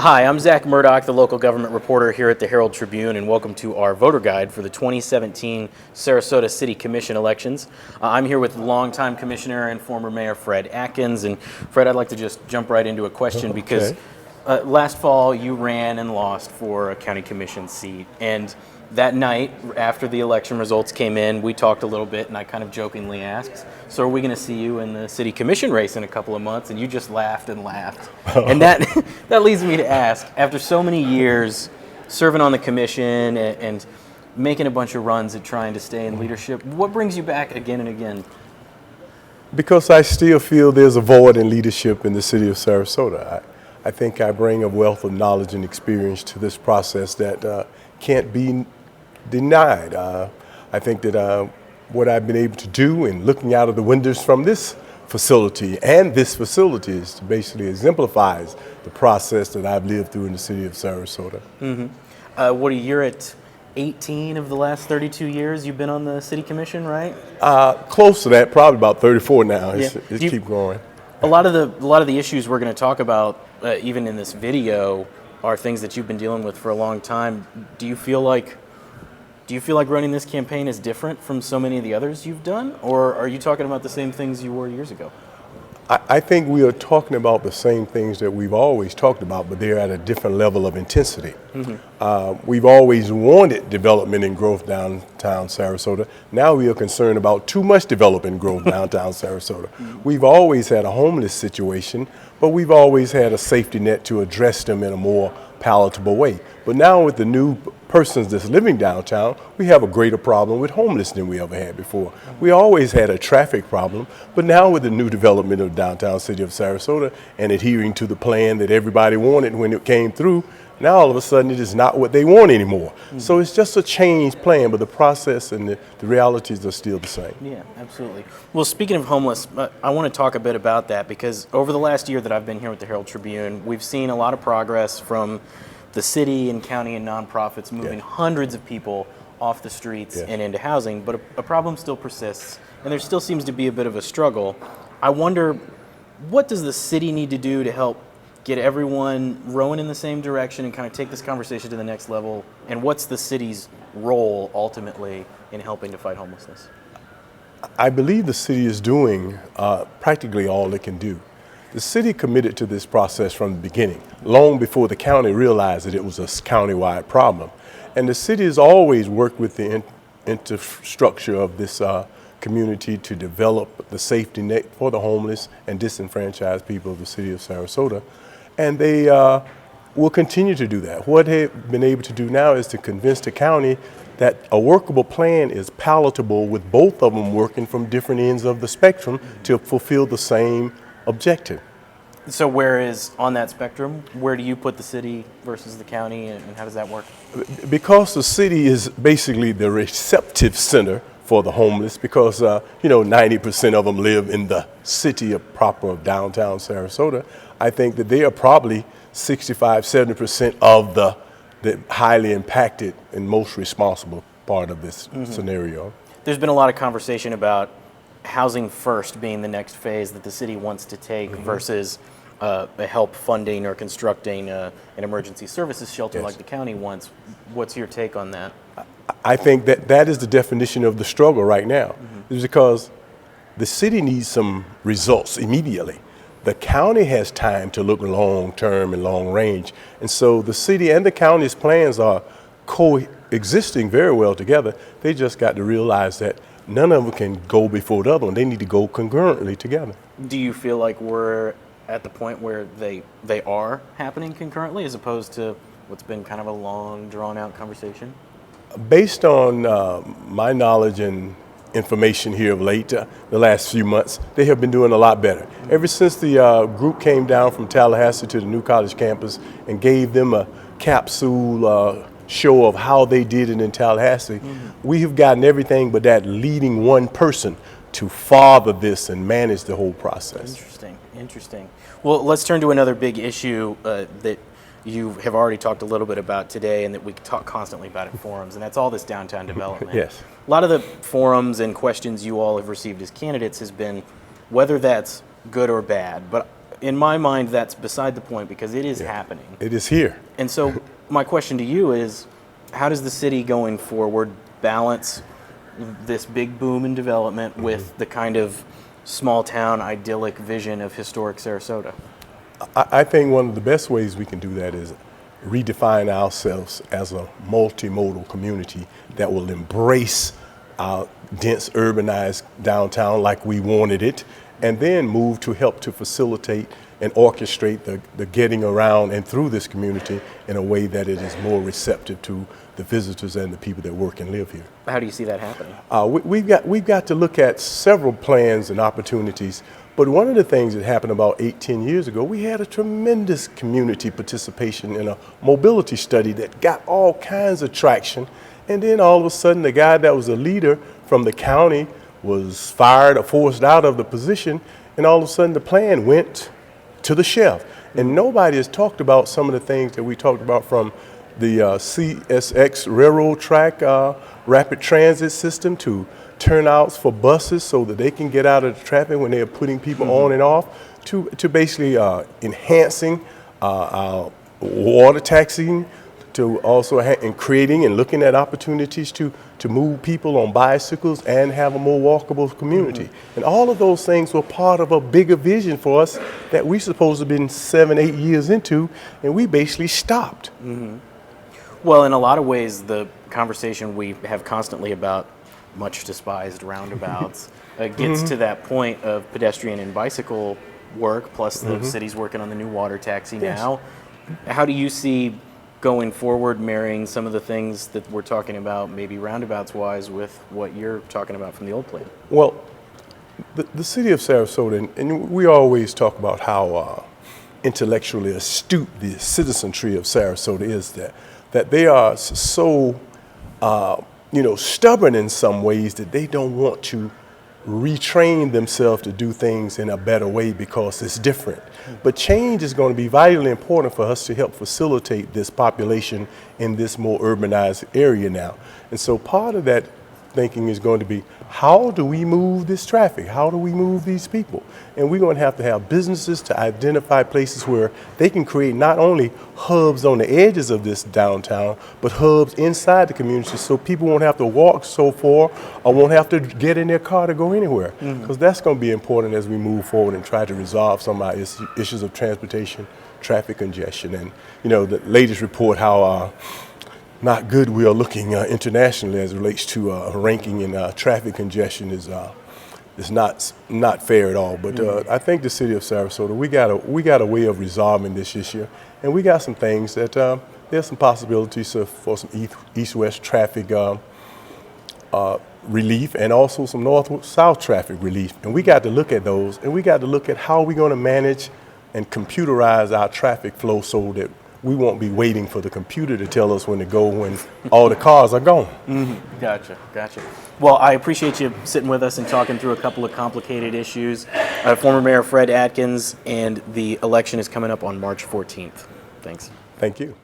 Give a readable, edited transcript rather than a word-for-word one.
Hi, I'm Zach Murdoch, the local government reporter here at the Herald-Tribune, and welcome to our voter guide for the 2017 Sarasota City Commission elections. I'm here with longtime commissioner and former mayor Fredd Atkins. And Fred, I'd like to just jump right into a question because last fall you ran and lost for a county commission seat. And that night, after the election results came in, we talked a little bit, and I kind of jokingly asked, so are we going to see you in the city commission race in a couple of months? And you just laughed and laughed. And that leads me to ask, after so many years serving on the commission and making a bunch of runs at trying to stay in leadership, what brings you back again and again? Because I still feel there's a void in leadership in the city of Sarasota. I think I bring a wealth of knowledge and experience to this process that can't be denied. I think that what I've been able to do in looking out of the windows from this facility is to basically exemplifies the process that I've lived through in the city of Sarasota. Mm-hmm. You're at 18 of the last 32 years you've been on the city commission, right? Close to that, probably about 34 now. Yeah. It keeps growing. A lot of the issues we're going to talk about, even in this video, are things that you've been dealing with for a long time. Do you feel like running this campaign is different from so many of the others you've done, or are you talking about the same things you were years ago? I think we are talking about the same things that we've always talked about, but they're at a different level of intensity. Mm-hmm. We've always wanted development and growth downtown Sarasota. Now we are concerned about too much development and growth downtown Sarasota. Mm-hmm. We've always had a homeless situation, but we've always had a safety net to address them in a more palatable way. But now with the new persons that's living downtown, we have a greater problem with homeless than we ever had before. We always had a traffic problem, but now with the new development of downtown city of Sarasota and adhering to the plan that everybody wanted when it came through, now all of a sudden it is not what they want anymore. Mm-hmm. So it's just a changed plan, but the process and the realities are still the same. Yeah, absolutely. Well, speaking of homeless, I want to talk a bit about that because over the last year that I've been here with the Herald-Tribune, we've seen a lot of progress from the city and county and nonprofits moving hundreds of people off the streets and into housing, but a problem still persists, and there still seems to be a bit of a struggle. I wonder, what does the city need to do to help get everyone rowing in the same direction and kind of take this conversation to the next level, and what's the city's role ultimately in helping to fight homelessness? I believe the city is doing practically all it can do. The city committed to this process from the beginning, long before the county realized that it was a countywide problem. And the city has always worked with the infrastructure of this community to develop the safety net for the homeless and disenfranchised people of the city of Sarasota. And they will continue to do that. What they've been able to do now is to convince the county that a workable plan is palatable with both of them working from different ends of the spectrum to fulfill the same objective. So where is, on that spectrum, where do you put the city versus the county, and how does that work? Because the city is basically the receptive center for the homeless, because 90% of them live in the city proper of downtown Sarasota. I think that they are probably 65-70% of the highly impacted and most responsible part of this scenario. There's been a lot of conversation about housing first being the next phase that the city wants to take versus help funding or constructing an emergency services shelter like the county wants. What's your take on that? I think that is the definition of the struggle right now. It's because the city needs some results immediately. The county has time to look long term and long range. And so the city and the county's plans are coexisting very well together. They just got to realize that none of them can go before the other one. They need to go concurrently together. Do you feel like we're at the point where they are happening concurrently as opposed to what's been kind of a long, drawn-out conversation? Based on my knowledge and information here of late, the last few months, they have been doing a lot better. Ever since the group came down from Tallahassee to the New College campus and gave them a capsule show of how they did it in Tallahassee, we have gotten everything but that leading one person to father this and manage the whole process. Interesting. Well, let's turn to another big issue that you have already talked a little bit about today and that we talk constantly about in forums, and that's all this downtown development. Yes. A lot of the forums and questions you all have received as candidates has been whether that's good or bad, but in my mind, that's beside the point because it is happening. It is here. And so my question to you is, how does the city going forward balance this big boom in development with the kind of small town idyllic vision of historic Sarasota? I think one of the best ways we can do that is redefine ourselves as a multimodal community that will embrace our dense urbanized downtown like we wanted it, and then move to help to facilitate and orchestrate the getting around and through this community in a way that it is more receptive to the visitors and the people that work and live here. How do you see that happening? We've got to look at several plans and opportunities, but one of the things that happened about 8-10 years ago, we had a tremendous community participation in a mobility study that got all kinds of traction, and then all of a sudden the guy that was a leader from the county was fired or forced out of the position, and all of a sudden the plan went to the shelf. And nobody has talked about some of the things that we talked about, from the CSX railroad track rapid transit system to turnouts for buses so that they can get out of the traffic when they are putting people on and off, to basically enhancing our water taxiing, to also and creating and looking at opportunities to move people on bicycles and have a more walkable community. And all of those things were part of a bigger vision for us that we supposed to have been 7-8 years into, and we basically stopped. Well, in a lot of ways, the conversation we have constantly about much despised roundabouts gets to that point of pedestrian and bicycle work, plus the city's working on the new water taxi now. How do you see going forward marrying some of the things that we're talking about, maybe roundabouts wise, with what you're talking about from the old plan? Well, the city of Sarasota, and we always talk about how intellectually astute the citizenry of Sarasota is, that they are so stubborn in some ways that they don't want to retrain themselves to do things in a better way because it's different. But change is going to be vitally important for us to help facilitate this population in this more urbanized area now. And so part of that thinking is going to be, how do we move this traffic? How do we move these people? And we're going to have businesses to identify places where they can create not only hubs on the edges of this downtown, but hubs inside the community, so people won't have to walk so far or won't have to get in their car to go anywhere. Because that's going to be important as we move forward and try to resolve some of our issues of transportation, traffic congestion. And the latest report, how not good we are looking internationally as it relates to ranking in traffic congestion is not fair at all. But I think the city of Sarasota, we got a way of resolving this issue, and we got some things that there's some possibilities for some east-west traffic relief, and also some north-south traffic relief. And we got to look at those, and we got to look at how we're going to manage and computerize our traffic flow so that we won't be waiting for the computer to tell us when to go when all the cars are gone. Gotcha. Well, I appreciate you sitting with us and talking through a couple of complicated issues. Former Mayor Fredd Atkins, and the election is coming up on March 14th. Thanks. Thank you.